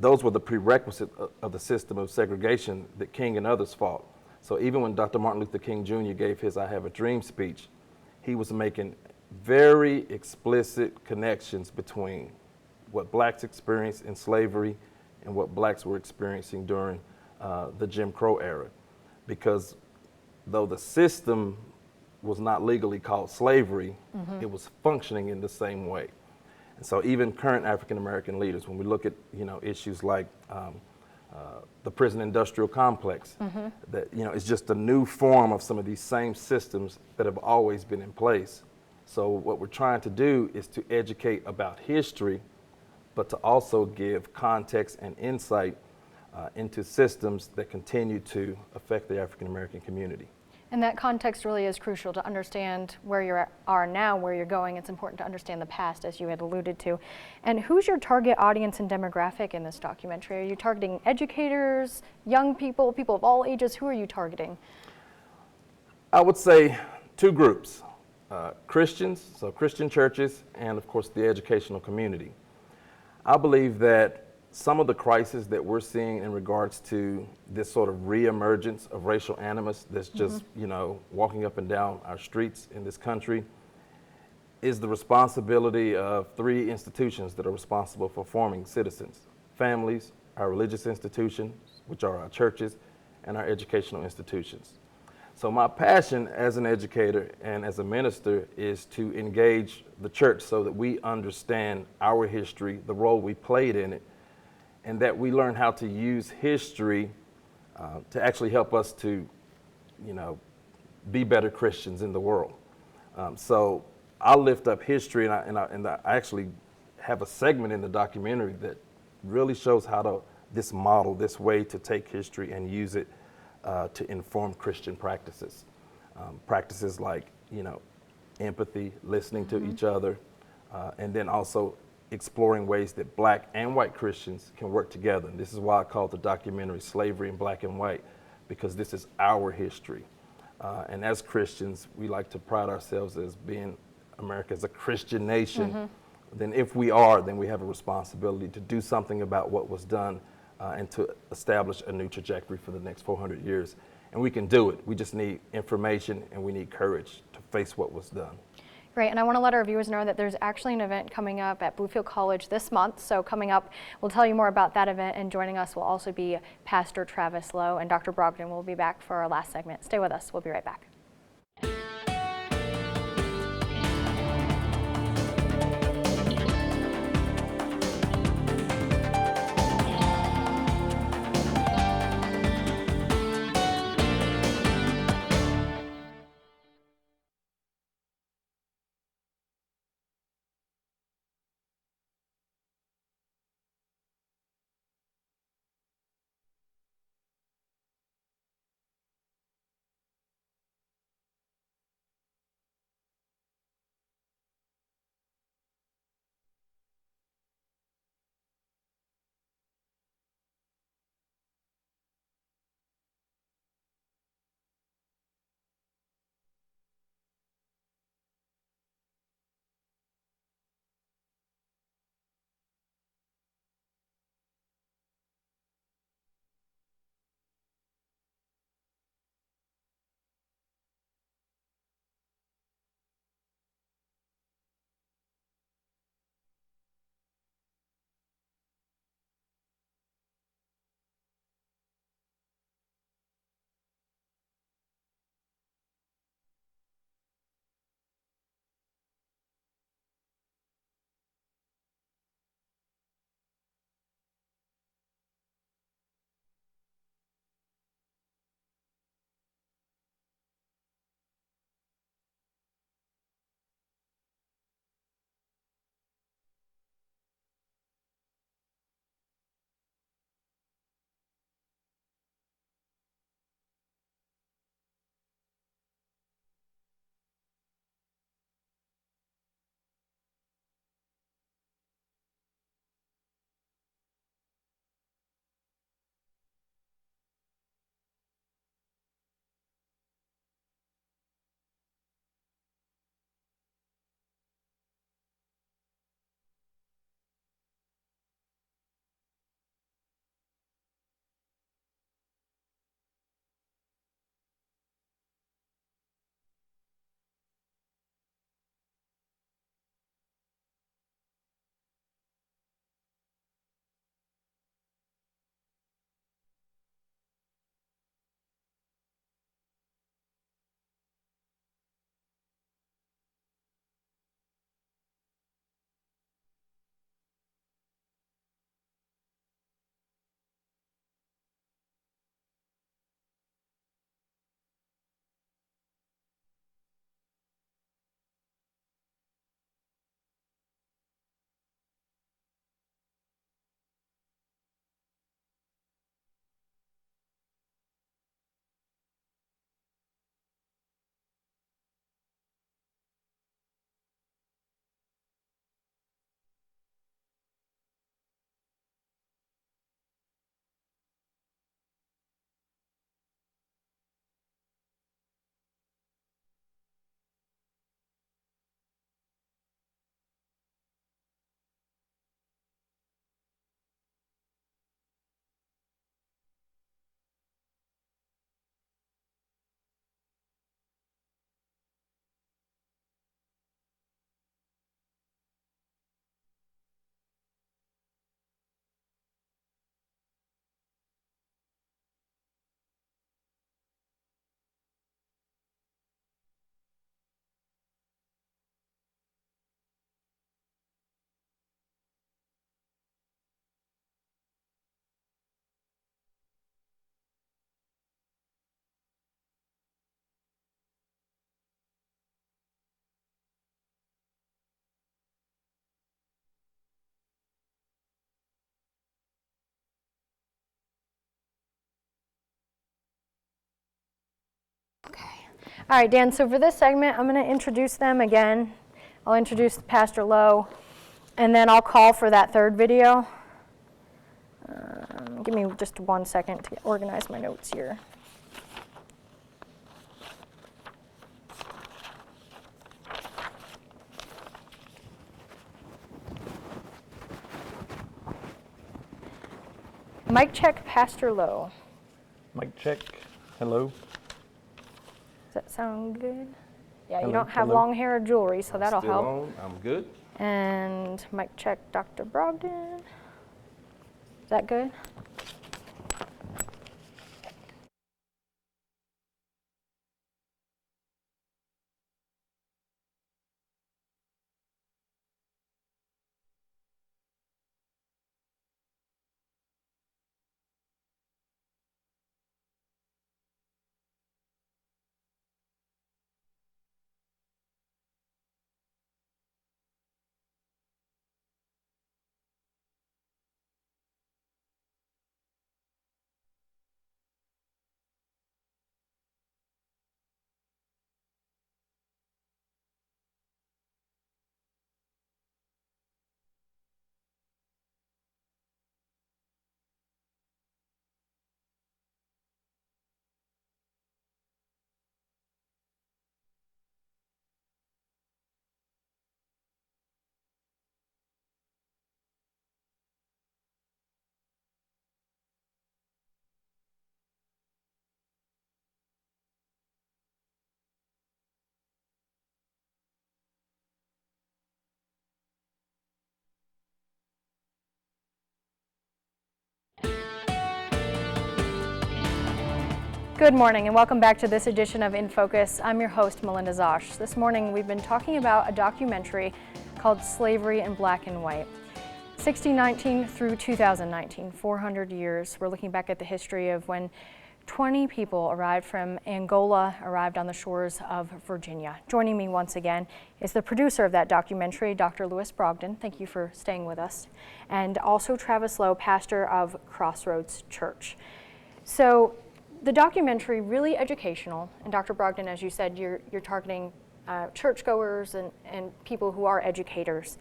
those were the prerequisite of the system of segregation that King and others fought. So even when Dr. Martin Luther King Jr. gave his I Have a Dream speech, he was making very explicit connections between what blacks experienced in slavery and what blacks were experiencing during the Jim Crow era. Because though the system was not legally called slavery, it was functioning in the same way. And so even current African American leaders, when we look at issues like the prison industrial complex, that it's just a new form of some of these same systems that have always been in place. So what we're trying to do is to educate about history, but to also give context and insight into systems that continue to affect the African American community. And that context really is crucial to understand where you are now, where you're going. It's important to understand the past, as you had alluded to. And who's your target audience and demographic in this documentary? Are you targeting educators, young people, people of all ages? Who are you targeting? I would say two groups, Christians, so Christian churches, and of course the educational community. I believe that some of the crises that we're seeing in regards to this sort of reemergence of racial animus that's just, walking up and down our streets in this country is the responsibility of three institutions that are responsible for forming citizens: families, our religious institutions, which are our churches, and our educational institutions. So my passion as an educator and as a minister is to engage the church so that we understand our history, the role we played in it, and that we learn how to use history to actually help us to, be better Christians in the world. So I'll lift up history, and I actually have a segment in the documentary that really shows how this model, this way to take history and use it to inform Christian practices. Practices like, empathy, listening to each other, and then also exploring ways that black and white Christians can work together. And this is why I call the documentary Slavery in Black and White, because this is our history. And as Christians, we like to pride ourselves as being America's a Christian nation. Then if we are, then we have a responsibility to do something about what was done and to establish a new trajectory for the next 400 years. And we can do it. We just need information and we need courage to face what was done. Great, and I want to let our viewers know that there's actually an event coming up at Bluefield College this month. So coming up, we'll tell you more about that event, and joining us will also be Pastor Travis Lowe, and Dr. Brogdon will be back for our last segment. Stay with us. We'll be right back. All right, Dan, so for this segment, I'm going to introduce them again. I'll introduce Pastor Lowe, and then I'll call for that third video. Give me just 1 second to organize my notes here. Mic check, Pastor Lowe. Mic check. Hello. Does that sound good? Yeah, you Hello, don't have hello. long hair or jewelry, so that'll Still help. on. I'm good. And mic check, Dr. Brogdon. Is that good? Good morning and welcome back to this edition of In Focus. I'm your host, Melinda Zosh. This morning we've been talking about a documentary called Slavery in Black and White. 1619 through 2019, 400 years. We're looking back at the history of when 20 people arrived from Angola, arrived on the shores of Virginia. Joining me once again is the producer of that documentary, Dr. Louis Brogdon. Thank you for staying with us. And also Travis Lowe, pastor of Crossroads Church. So the documentary, really educational, and Dr. Brogdon, as you said, you're targeting churchgoers and people who are educators.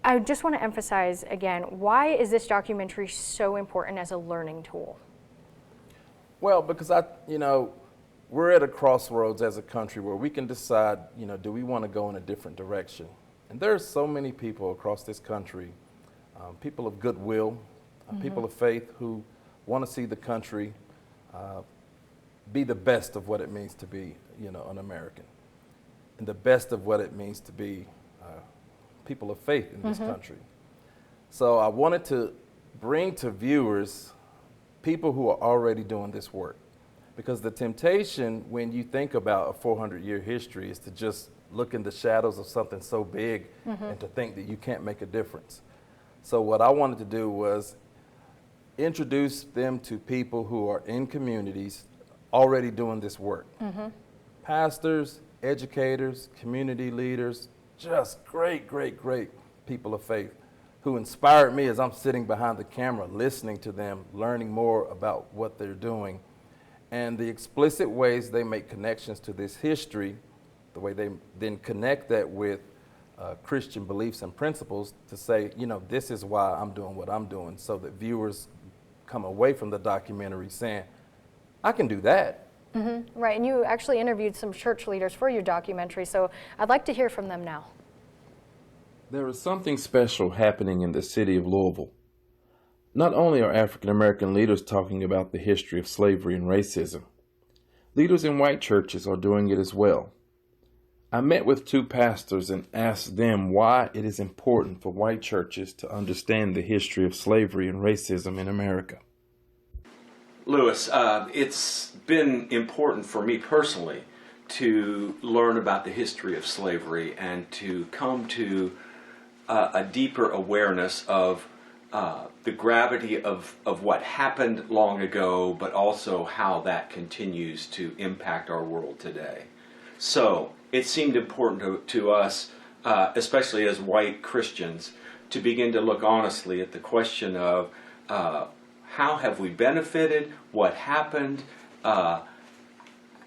I just want to emphasize again, why is this documentary so important as a learning tool? Well, because we're at a crossroads as a country where we can decide, do we want to go in a different direction? And there are so many people across this country, people of goodwill, people of faith who want to see the country be the best of what it means to be, an American, and the best of what it means to be people of faith in this country. So I wanted to bring to viewers people who are already doing this work, because the temptation when you think about a 400-year history is to just look in the shadows of something so big and to think that you can't make a difference. So what I wanted to do was introduce them to people who are in communities already doing this work. Pastors, educators, community leaders, just great people of faith who inspired me as I'm sitting behind the camera, listening to them, learning more about what they're doing, and the explicit ways they make connections to this history, the way they then connect that with Christian beliefs and principles to say, this is why I'm doing what I'm doing, so that viewers come away from the documentary saying, I can do that. Right, and you actually interviewed some church leaders for your documentary, so I'd like to hear from them now. There is something special happening in the city of Louisville. Not only are African American leaders talking about the history of slavery and racism, leaders in white churches are doing it as well. I met with two pastors and asked them why it is important for white churches to understand the history of slavery and racism in America. Louis, it's been important for me personally to learn about the history of slavery and to come to a deeper awareness of the gravity of what happened long ago, but also how that continues to impact our world today. So it seemed important to us, especially as white Christians, to begin to look honestly at the question of how have we benefited, what happened,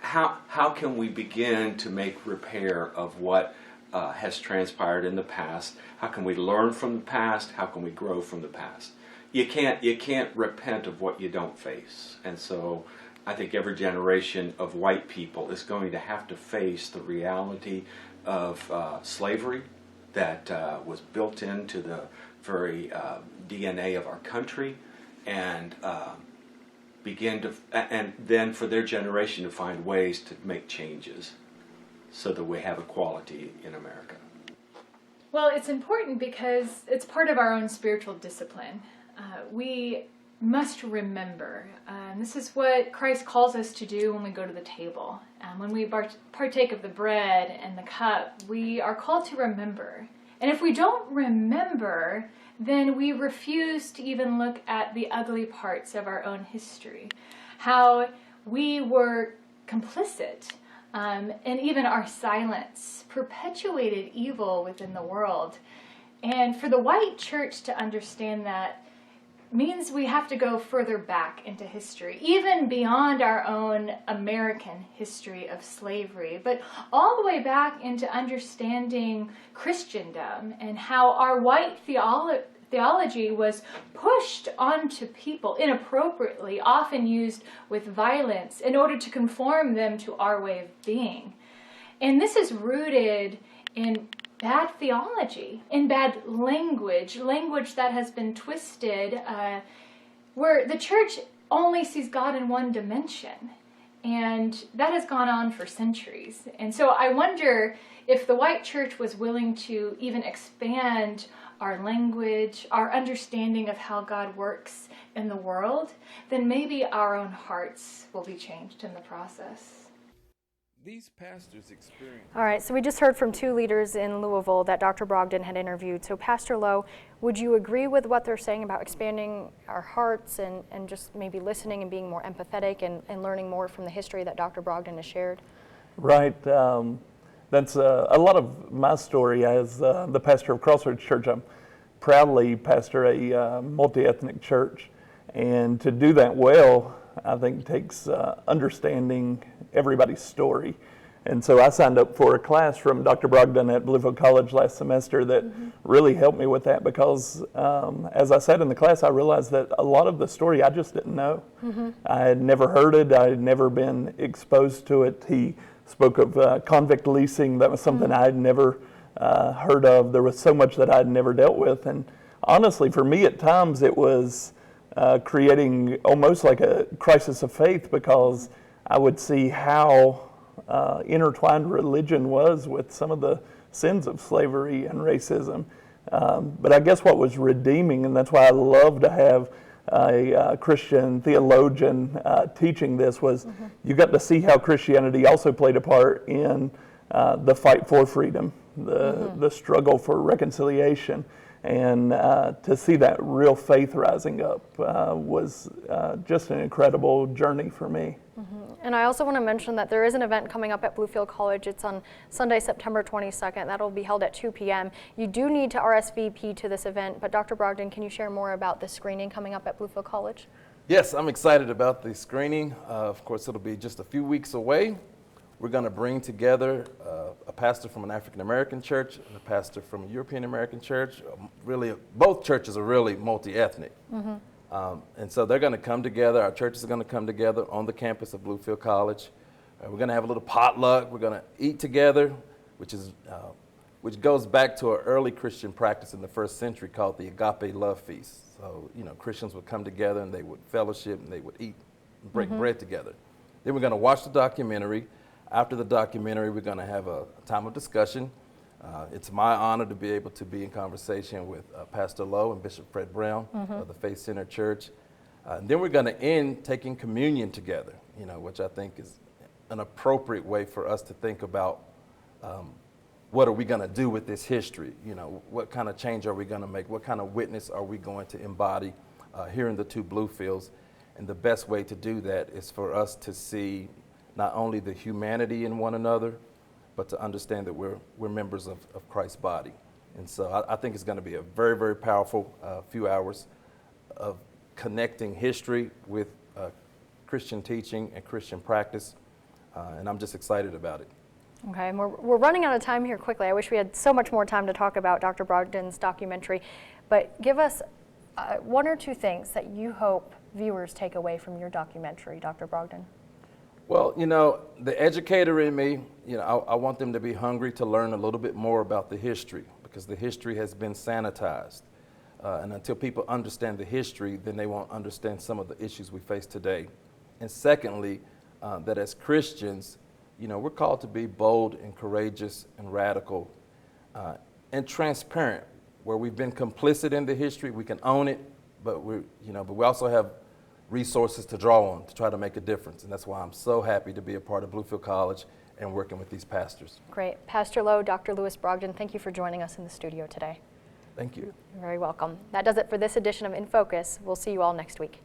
how can we begin to make repair of what has transpired in the past? How can we learn from the past? How can we grow from the past? You can't repent of what you don't face. And so I think every generation of white people is going to have to face the reality of slavery that was built into the very DNA of our country, and and then for their generation to find ways to make changes so that we have equality in America. Well, it's important because it's part of our own spiritual discipline. We must remember, and this is what Christ calls us to do when we go to the table. When we partake of the bread and the cup, we are called to remember. And if we don't remember, then we refuse to even look at the ugly parts of our own history, how we were complicit, and even our silence perpetuated evil within the world. And for the white church to understand that means we have to go further back into history, even beyond our own American history of slavery, but all the way back into understanding Christendom and how our white theology was pushed onto people inappropriately, often used with violence in order to conform them to our way of being. And this is rooted in bad theology, in bad language that has been twisted, where the church only sees God in one dimension. And that has gone on for centuries. And so I wonder if the white church was willing to even expand our language, our understanding of how God works in the world, then maybe our own hearts will be changed in the process. These pastors experience. All right, so we just heard from two leaders in Louisville that Dr. Brogdon had interviewed. So Pastor Lowe, would you agree with what they're saying about expanding our hearts and just maybe listening and being more empathetic and learning more from the history that Dr. Brogdon has shared? Right. That's a lot of my story as the pastor of Crossroads Church. I'm proudly pastor a multi-ethnic church, and to do that well, I think takes understanding everybody's story. And so I signed up for a class from Dr. Brogdon at Bluefield College last semester that really helped me with that because as I said in the class, I realized that a lot of the story I just didn't know. I had never heard it. I had never been exposed to it. He spoke of convict leasing. That was something I had never heard of. There was so much that I had never dealt with. And honestly, for me at times, it was creating almost like a crisis of faith because I would see how intertwined religion was with some of the sins of slavery and racism. But I guess what was redeeming, and that's why I love to have a Christian theologian teaching this, was you got to see how Christianity also played a part in the fight for freedom, the struggle for reconciliation. And to see that real faith rising up was just an incredible journey for me. And I also want to mention that there is an event coming up at Bluefield College. It's on Sunday, September 22nd. That'll be held at 2 p.m. You do need to RSVP to this event, but Dr. Brogdon, can you share more about the screening coming up at Bluefield College? Yes, I'm excited about the screening. Of course, it'll be just a few weeks away. We're going to bring together a pastor from an African American church and a pastor from a European American church. Really, both churches are really multi-ethnic. And so they're going to come together. Our churches are going to come together on the campus of Bluefield College. We're going to have a little potluck. We're going to eat together, which goes back to an early Christian practice in the first century called the Agape Love Feast. So, Christians would come together and they would fellowship and they would eat and break bread together. Then we're going to watch the documentary. After the documentary, we're going to have a time of discussion. It's my honor to be able to be in conversation with Pastor Lowe and Bishop Fred Brown of the Faith Center Church. Then we're going to end taking communion together, which I think is an appropriate way for us to think about what are we going to do with this history? What kind of change are we going to make? What kind of witness are we going to embody here in the two Bluefields? And the best way to do that is for us to see not only the humanity in one another, but to understand that we're members of Christ's body. And so I think it's going to be a very, very powerful few hours of connecting history with Christian teaching and Christian practice. and I'm just excited about it. Okay, and we're running out of time here quickly. I wish we had so much more time to talk about Dr. Brogdon's documentary, but give us one or two things that you hope viewers take away from your documentary, Dr. Brogdon. Well, you know, the educator in me, you know, I want them to be hungry to learn a little bit more about the history, because the history has been sanitized. And until people understand the history, then they won't understand some of the issues we face today. And secondly, that as Christians, you know, we're called to be bold and courageous and radical and transparent. Where we've been complicit in the history, we can own it, but we also have resources to draw on to try to make a difference. And that's why I'm so happy to be a part of Bluefield College and working with these pastors. Great. Pastor Lowe, Dr. Lewis Brogdon, thank you for joining us in the studio today. Thank you. You're very welcome. That does it for this edition of In Focus. We'll see you all next week.